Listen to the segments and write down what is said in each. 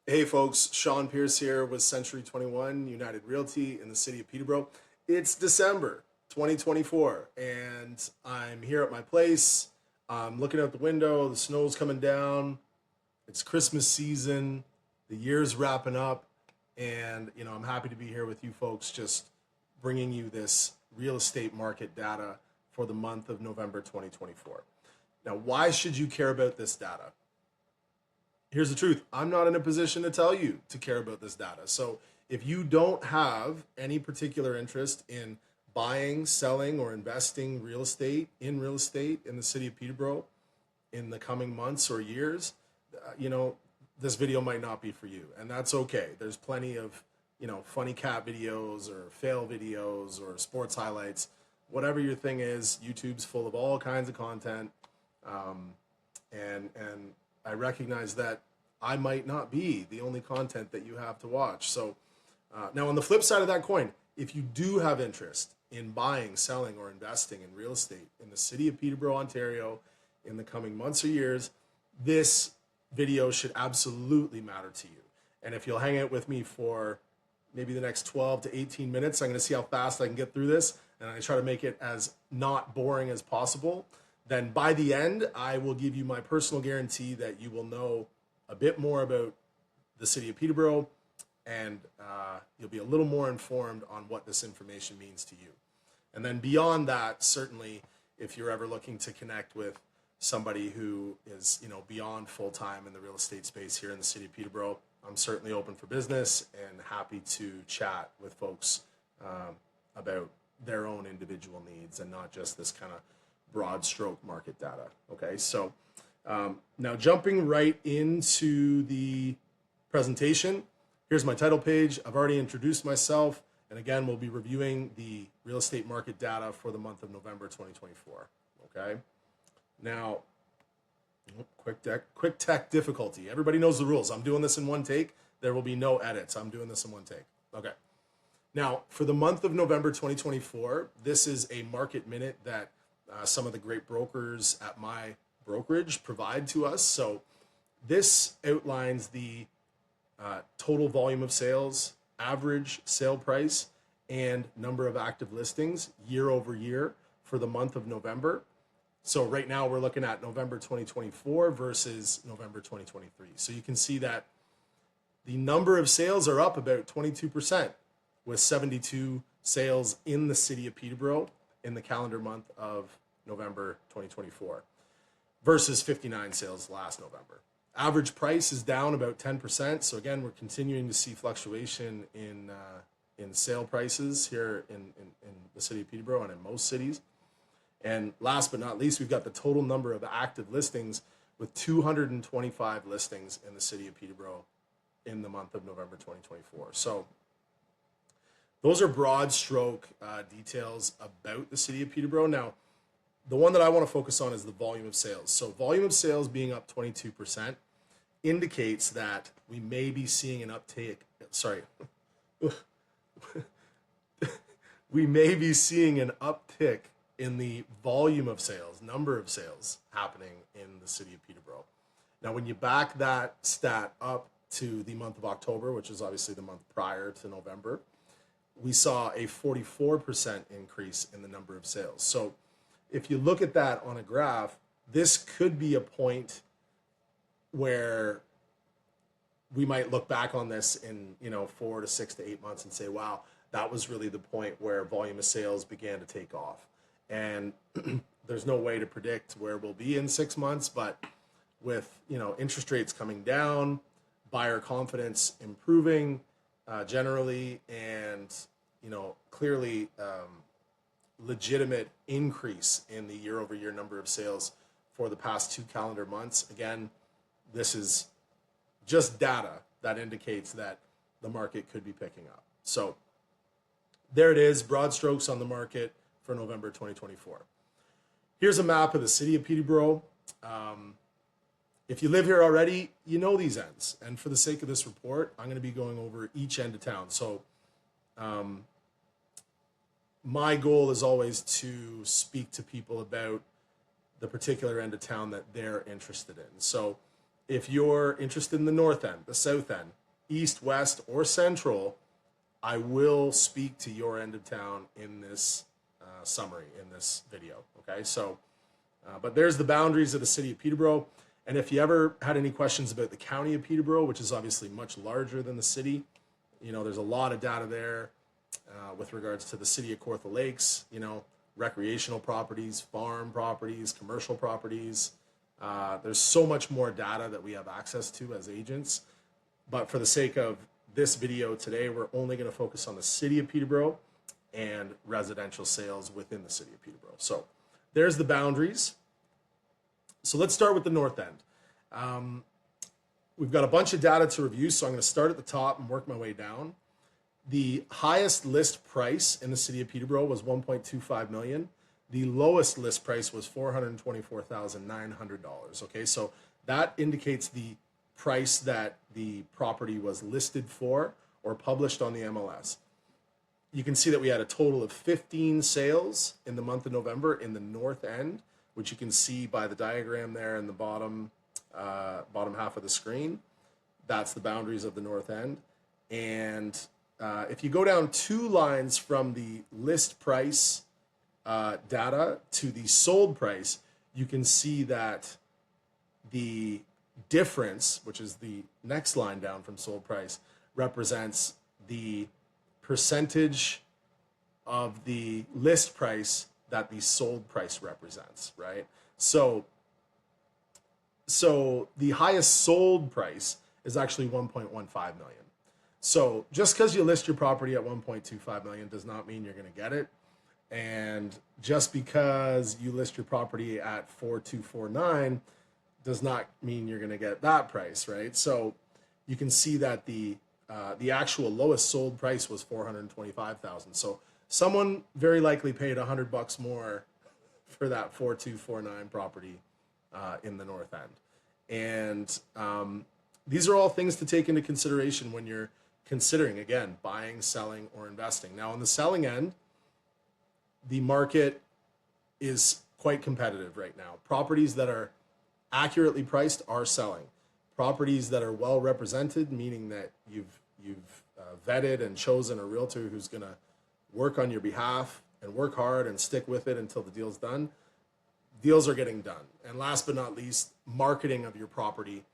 Hey folks, Shaun Pearce here with Century 21 United Realty in the city of Peterborough. It's December 2024 and I'm here at my place. I'm looking out the window, the snow's coming down. It's Christmas season, the year's wrapping up, and I'm happy to be here with you folks just bringing you this real estate market data for the month of November 2024. Now, why should you care about this data? Here's the truth. I'm not in a position to tell you to care about this data. So if you don't have any particular interest in buying, selling, or investing real estate in the city of Peterborough in the coming months or years, this video might not be for you. And that's okay. There's plenty of, funny cat videos or fail videos or sports highlights. Whatever your thing is, YouTube's full of all kinds of content. And I recognize that I might not be the only content that you have to watch. So now on the flip side of that coin, if you do have interest in buying, selling, or investing in real estate in the city of Peterborough, Ontario, in the coming months or years, this video should absolutely matter to you. And if you'll hang out with me for maybe the next 12 to 18 minutes, I'm going to see how fast I can get through this. And I try to make it as not boring as possible. Then by the end, I will give you my personal guarantee that you will know a bit more about the city of Peterborough, and you'll be a little more informed on what this information means to you. And then beyond that, certainly, if you're ever looking to connect with somebody who is, beyond full-time in the real estate space here in the city of Peterborough, I'm certainly open for business and happy to chat with folks about their own individual needs and not just this kind of broad stroke market data. Okay, so now jumping right into the presentation, here's my title page. I've already introduced myself, and again, we'll be reviewing the real estate market data for the month of November 2024. Okay, now quick tech difficulty. Everybody knows the rules. I'm doing this in one take. There will be no edits. I'm doing this in one take. Okay. Now, for the month of November 2024, this is a market minute that some of the great brokers at my brokerage provide to us. So this outlines the total volume of sales, average sale price, and number of active listings year over year for the month of November. So right now we're looking at November 2024 versus November 2023. So you can see that the number of sales are up about 22%, with 72 sales in the city of Peterborough in the calendar month of November 2024 versus 59 sales last November. Average price is down about 10%. So again, we're continuing to see fluctuation in sale prices here in the city of Peterborough and in most cities. And last but not least, we've got the total number of active listings with 225 listings in the city of Peterborough in the month of November 2024. So those are broad stroke details about the city of Peterborough. Now, the one that I want to focus on is the volume of sales. So volume of sales being up 22% indicates that we may be seeing an uptake. We may be seeing an uptick in the volume of sales, number of sales happening in the city of Peterborough. Now, when you back that stat up to the month of October, which is obviously the month prior to November, we saw a 44% increase in the number of sales. So if you look at that on a graph, this could be a point where we might look back on this in 4 to 6 to 8 months and say, wow, that was really the point where volume of sales began to take off. And there's no way to predict where we'll be in 6 months, but with interest rates coming down, buyer confidence improving generally, and clearly legitimate increase in the year over year number of sales for the past 2 calendar months. Again, this is just data that indicates that the market could be picking up. So there it is, broad strokes on the market for November 2024. Here's a map of the city of Peterborough. If you live here already, you know these ends. And for the sake of this report, I'm going to be going over each end of town. So my goal is always to speak to people about the particular end of town that they're interested in. So If you're interested in the north end, the south end, east, west, or central, I will speak to your end of town in this summary, in this video. Okay, so, but there's the boundaries of the city of Peterborough. And if you ever had any questions about the county of Peterborough, which is obviously much larger than the city, you know, there's a lot of data there with regards to the city of Kawartha Lakes, you know, recreational properties, farm properties, commercial properties. There's so much more data that we have access to as agents. But for the sake of this video today, we're only going to focus on the city of Peterborough and residential sales within the city of Peterborough. So there's the boundaries. So let's start with the north end. We've got a bunch of data to review, so I'm going to start at the top and work my way down. The highest list price in the city of Peterborough was $1.25 million. The lowest list price was $424,900. Okay, so that indicates the price that the property was listed for or published on the MLS. You can see that we had a total of 15 sales in the month of November in the north end, which you can see by the diagram there in the bottom half of the screen. That's the boundaries of the north end. And if you go down 2 lines from the list price data to the sold price, you can see that the difference, which is the next line down from sold price, represents the percentage of the list price that the sold price represents, right? So the highest sold price is actually 1.15 million. So just because you list your property at 1.25 million does not mean you're going to get it. And just because you list your property at 4.249 does not mean you're going to get that price, right? So you can see that the actual lowest sold price was $425,000. So someone very likely paid $100 more for that 4.249 property in the north end. And these are all things to take into consideration when you're considering, again, buying, selling, or investing. Now, on the selling end, the market is quite competitive right now. Properties that are accurately priced are selling. Properties that are well represented, meaning that you've vetted and chosen a realtor who's going to work on your behalf and work hard and stick with it until the deal's done, deals are getting done. And last but not least, marketing of your property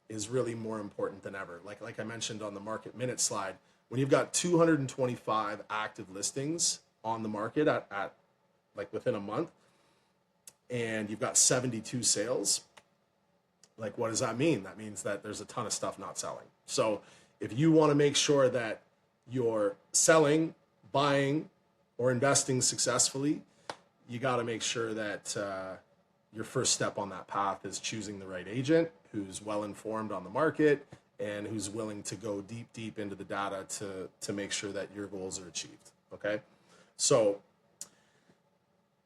is really more important than ever. Like I mentioned on the market minute slide, when you've got 225 active listings on the market at like within a month, and you've got 72 sales, like what does that mean? That means that there's a ton of stuff not selling. So if you want to make sure that you're selling, buying, or investing successfully, you got to make sure that your first step on that path is choosing the right agent who's well informed on the market and who's willing to go deep into the data to make sure that your goals are achieved. Okay, so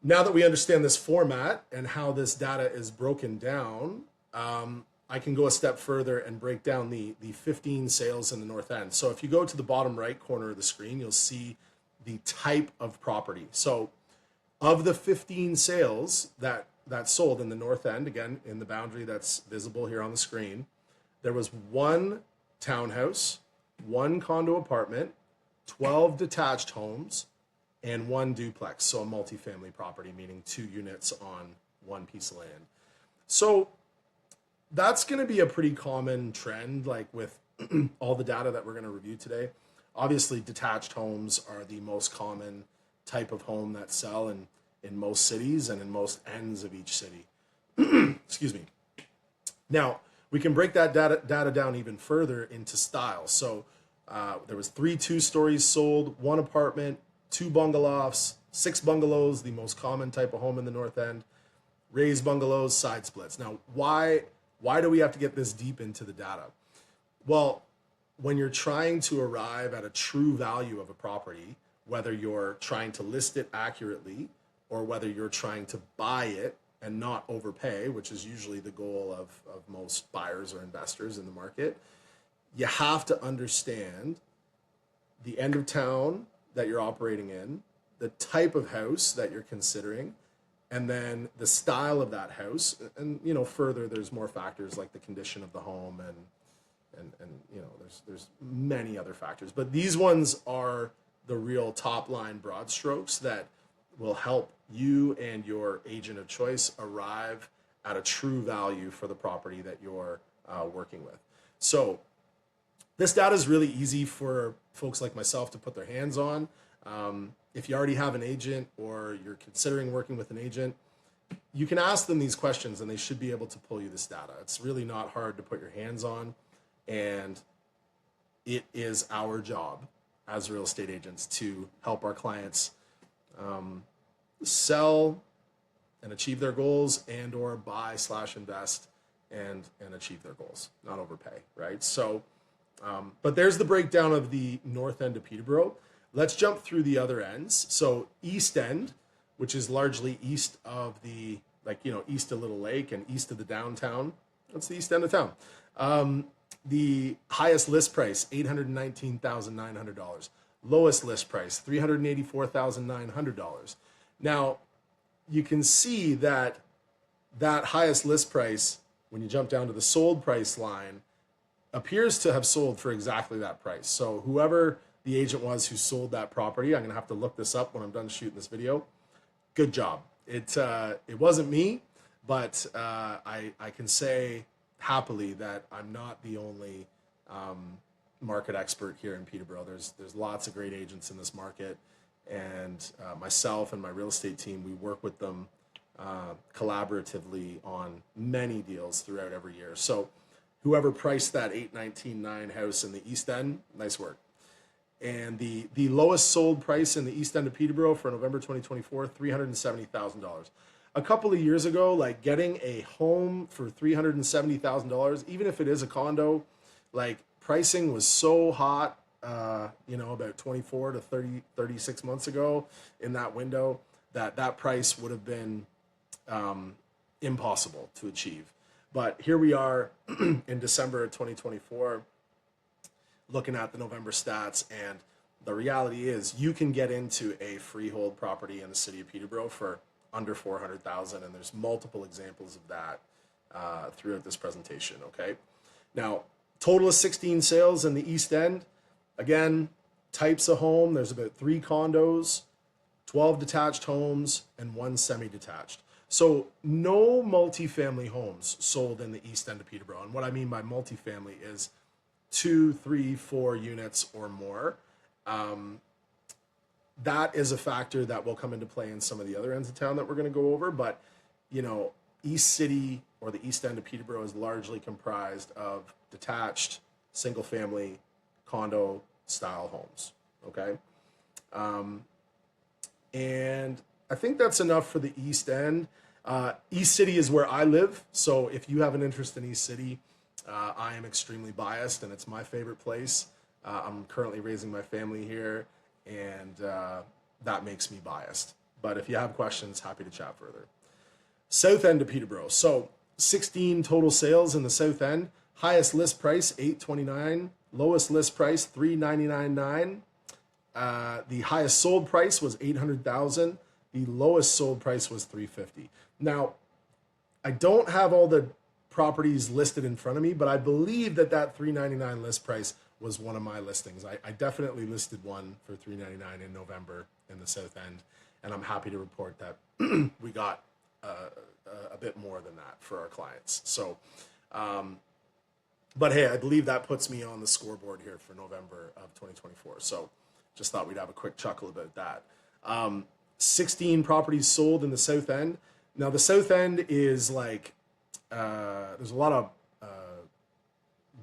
now that we understand this format and how this data is broken down, I can go a step further and break down the 15 sales in the north end. So if you go to the bottom right corner of the screen, you'll see the type of property. So of the 15 sales that sold in the north end, again, in the boundary that's visible here on the screen, there was 1 townhouse, 1 condo apartment, 12 detached homes, and 1 duplex. So a multifamily property, meaning 2 units on 1 piece of land. So that's going to be a pretty common trend, like with all the data that we're going to review today. Obviously, detached homes are the most common type of home that sell in most cities and in most ends of each city. Excuse me. Now, we can break that data down even further into style. So there was 3 2-stories sold, 1 apartment, 2 bungalows, 6 bungalows, the most common type of home in the north end, raised bungalows, side splits. Now, why do we have to get this deep into the data? Well, when you're trying to arrive at a true value of a property, whether you're trying to list it accurately or whether you're trying to buy it and not overpay, which is usually the goal of most buyers or investors in the market, you have to understand the end of town that you're operating in, the type of house that you're considering, and then the style of that house, and you know, further there's more factors like the condition of the home, and you know, there's many other factors, but these ones are the real top line broad strokes that will help you and your agent of choice arrive at a true value for the property that you're working with. So this data is really easy for folks like myself to put their hands on. If you already have an agent or you're considering working with an agent, you can ask them these questions and they should be able to pull you this data. It's really not hard to put your hands on, and it is our job as real estate agents to help our clients sell and achieve their goals, and or buy/invest and achieve their goals, not overpay, right? So, but there's the breakdown of the north end of Peterborough. Let's jump through the other ends. So East End, which is largely east of the, like, you know, east of Little Lake and east of the downtown. That's the east end of town. The highest list price, $819,900. Lowest list price, $384,900. Now, you can see that that highest list price, when you jump down to the sold price line, appears to have sold for exactly that price. So whoever the agent was who sold that property, I'm gonna have to look this up when I'm done shooting this video. Good job. It wasn't me, but I can say happily that I'm not the only market expert here in Peterborough. There's lots of great agents in this market, and myself and my real estate team, we work with them collaboratively on many deals throughout every year. So whoever priced that 819.9 house in the East End, nice work. And the lowest sold price in the East End of Peterborough for November 2024, $370,000. A couple of years ago, like, getting a home for $370,000, even if it is a condo, like, pricing was so hot, you know, about 24 to 30, 36 months ago in that window, that price would have been impossible to achieve. But here we are in December of 2024, looking at the November stats, and the reality is you can get into a freehold property in the city of Peterborough for under $400,000, and there's multiple examples of that throughout this presentation. Okay, now total of 16 sales in the East End. Again, types of home, there's about 3 condos, 12 detached homes, and 1 semi-detached. So no multifamily homes sold in the East End of Peterborough. And what I mean by multifamily is 2, 3, 4 units or more. That is a factor that will come into play in some of the other ends of town that we're going to go over. But, you know, East City or the East End of Peterborough is largely comprised of detached, single family, condo style homes. Okay. And I think that's enough for the East End. East City is where I live. So if you have an interest in East City, I am extremely biased, and it's my favorite place. I'm currently raising my family here, and that makes me biased. But if you have questions, happy to chat further. South End of Peterborough. So 16 total sales in the South End. Highest list price, $829. Lowest list price, $399.9. The highest sold price was $800,000. The lowest sold price was $350. Now, I don't have all the properties listed in front of me, but I believe that $399 list price was one of my listings. I definitely listed one for $399 in November in the South End, and I'm happy to report that we got a bit more than that for our clients. So, but hey, I believe that puts me on the scoreboard here for November of 2024. So just thought we'd have a quick chuckle about that. 16 properties sold in the South End. Now the South End is like, there's a lot of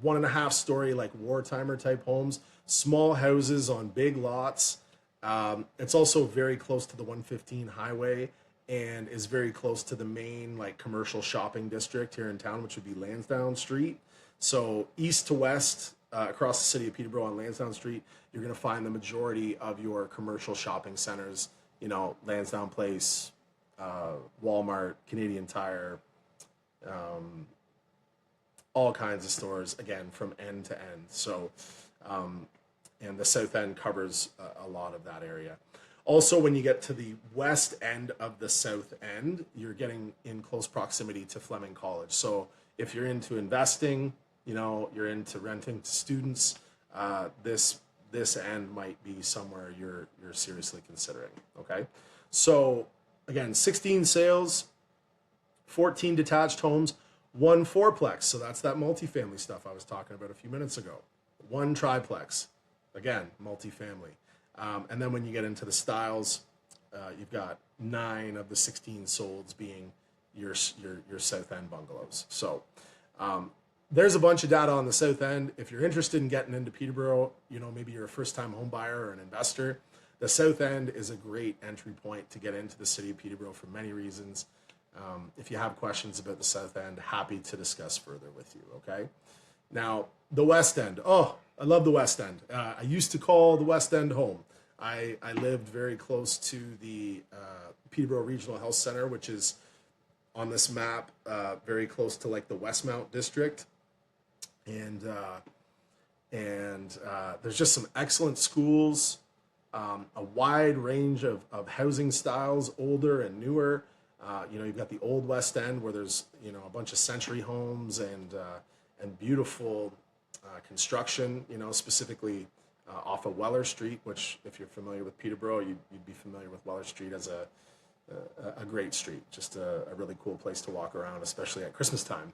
1.5 story, like wartimer type homes, small houses on big lots. It's also very close to the 115 highway and is very close to the main, like, commercial shopping district here in town, which would be Lansdowne Street. So east to west, across the city of Peterborough on Lansdowne Street, you're going to find the majority of your commercial shopping centers, you know, Lansdowne Place, Walmart, Canadian Tire, all kinds of stores, again, from end to end. So, and the South End covers a lot of that area. Also, when you get to the west end of the south end, you're getting in close proximity to Fleming College. So if you're into investing, you know, you're into renting to students, this end might be somewhere you're seriously considering. Okay, so again, 16 sales, 14 detached homes, 1 fourplex. So that's that multifamily stuff I was talking about a few minutes ago. 1 triplex, again, multifamily. And then when you get into the styles, you've got 9 of the 16 solds being your south end bungalows. So there's a bunch of data on the south end. If you're interested in getting into Peterborough, you know, maybe you're a first-time home buyer or an investor, the south end is a great entry point to get into the city of Peterborough for many reasons. If you have questions about the south end, happy to discuss further with you, okay? Now, the west end. Oh, I love the west end. I used to call the west end home. I lived very close to the Peterborough Regional Health Center, which is on this map, very close to like the Westmount district. And there's just some excellent schools, a wide range of housing styles, older and newer. You know, you've got the old West End where there's, you know, a bunch of century homes and beautiful construction, you know, specifically off of Weller Street, which if you're familiar with Peterborough, you'd be familiar with Weller Street as a great street, just a really cool place to walk around, especially at Christmas time,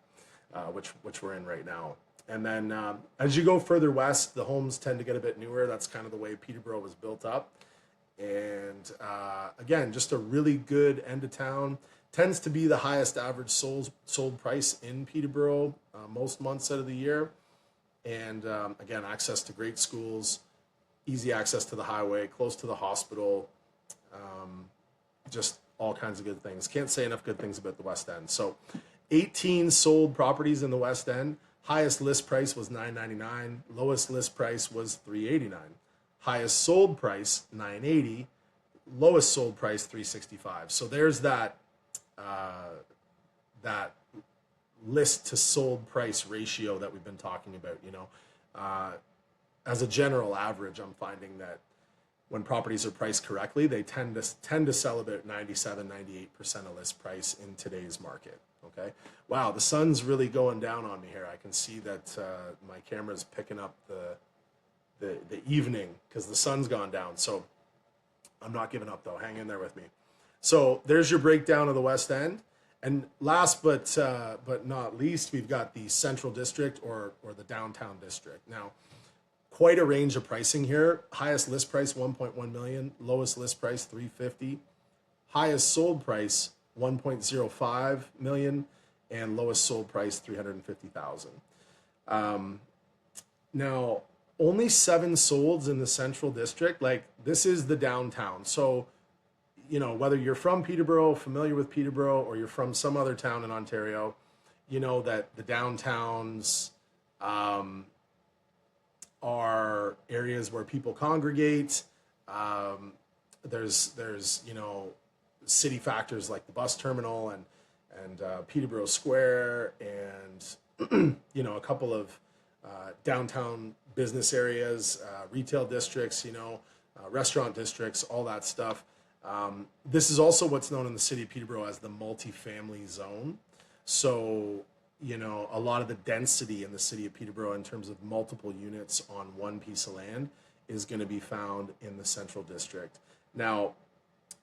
which we're in right now. And then as you go further west, the homes tend to get a bit newer. That's kind of the way Peterborough was built up. And again, just a really good end of town. Tends to be the highest average sold price in Peterborough most months out of the year. And again, access to great schools, easy access to the highway, close to the hospital, just all kinds of good things. Can't say enough good things about the West End. So 18 sold properties in the West End. Highest list price was $999. Lowest list price was $389. Highest sold price, $980. Lowest sold price, $365. So there's that that list to sold price ratio that we've been talking about. You know, as a general average, I'm finding that when properties are priced correctly, they tend to sell about 97-98% of list price in today's market. Okay. Wow, the sun's really going down on me here. I can see that my camera's picking up the evening because the sun's gone down. So I'm not giving up though. Hang in there with me. So there's your breakdown of the West End. And last but not least, we've got the Central District or the Downtown District. Now, quite a range of pricing here. Highest list price, $1.1 million. Lowest list price, $350. Highest sold price, $1.05 million. And lowest sold price, $350,000. Now, only 7 solds in the Central District. Like, this is the downtown. So, you know, whether you're from Peterborough, familiar with Peterborough, or you're from some other town in Ontario, you know that the downtowns are areas where people congregate. There's you know, city factors like the bus terminal and Peterborough Square and you know, a couple of downtown business areas, retail districts, you know, restaurant districts, all that stuff. This is also what's known in the city of Peterborough as the multifamily zone. So, you know, a lot of the density in the city of Peterborough in terms of multiple units on one piece of land is going to be found in the Central District. Now,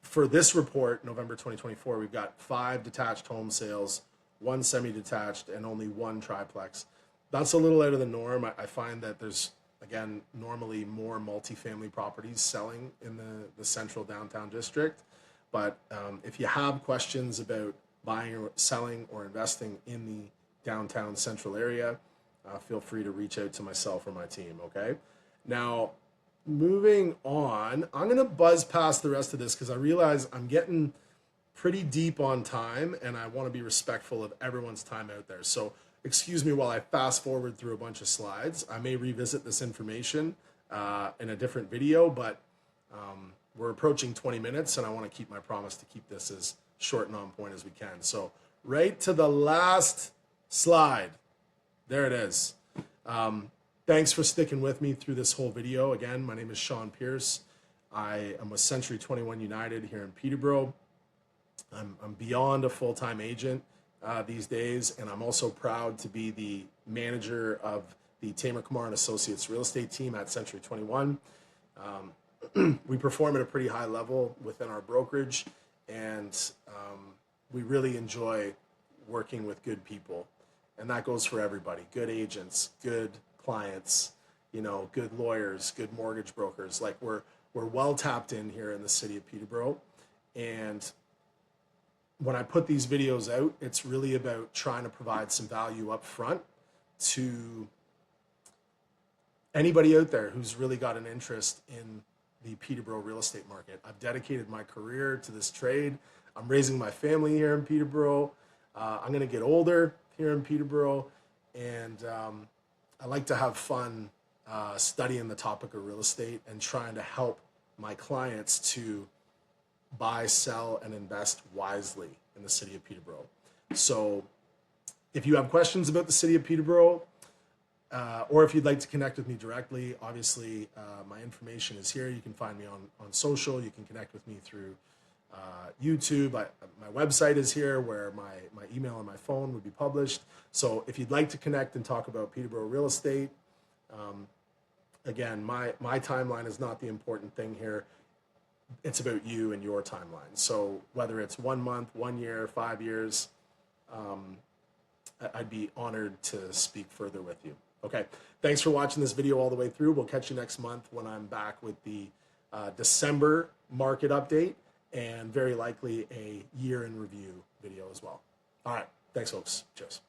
for this report, November 2024, we've got 5 detached home sales, 1 semi-detached, and only 1 triplex. That's a little out of the norm. I find that there's, again, normally more multifamily properties selling in the central downtown district. But if you have questions about buying or selling or investing in the downtown central area, feel free to reach out to myself or my team, okay? Now, moving on, I'm going to buzz past the rest of this because I realize I'm getting pretty deep on time and I want to be respectful of everyone's time out there. So excuse me while I fast forward through a bunch of slides. I may revisit this information in a different video, but we're approaching 20 minutes and I want to keep my promise to keep this as short and on point as we can. So right to the last slide. There it is. Thanks for sticking with me through this whole video. Again, my name is Shaun Pearce. I am with Century 21 United here in Peterborough. I'm beyond a full-time agent these days, and I'm also proud to be the manager of the Tamer Kumar and Associates real estate team at Century 21. We perform at a pretty high level within our brokerage, and we really enjoy working with good people. And that goes for everybody: good agents, good clients, good lawyers, good mortgage brokers. Like we're well tapped in here in the city of Peterborough. And when I put these videos out, it's really about trying to provide some value up front to anybody out there who's really got an interest in the Peterborough real estate market. I've dedicated my career to this trade. I'm raising my family here in Peterborough. I'm going to get older here in Peterborough, and I like to have fun studying the topic of real estate and trying to help my clients to buy, sell, and invest wisely in the city of Peterborough. So if you have questions about the city of Peterborough, or if you'd like to connect with me directly, obviously my information is here. You can find me on social. You can connect with me through YouTube. My website is here where my email and my phone would be published. So if you'd like to connect and talk about Peterborough real estate, again, my timeline is not the important thing here. It's about you and your timeline. So whether it's 1 month, 1 year, 5 years, I'd be honored to speak further with you. Okay, thanks for watching this video all the way through. We'll catch you next month when I'm back with the December market update and very likely a year in review video as well. All right, thanks folks. Cheers.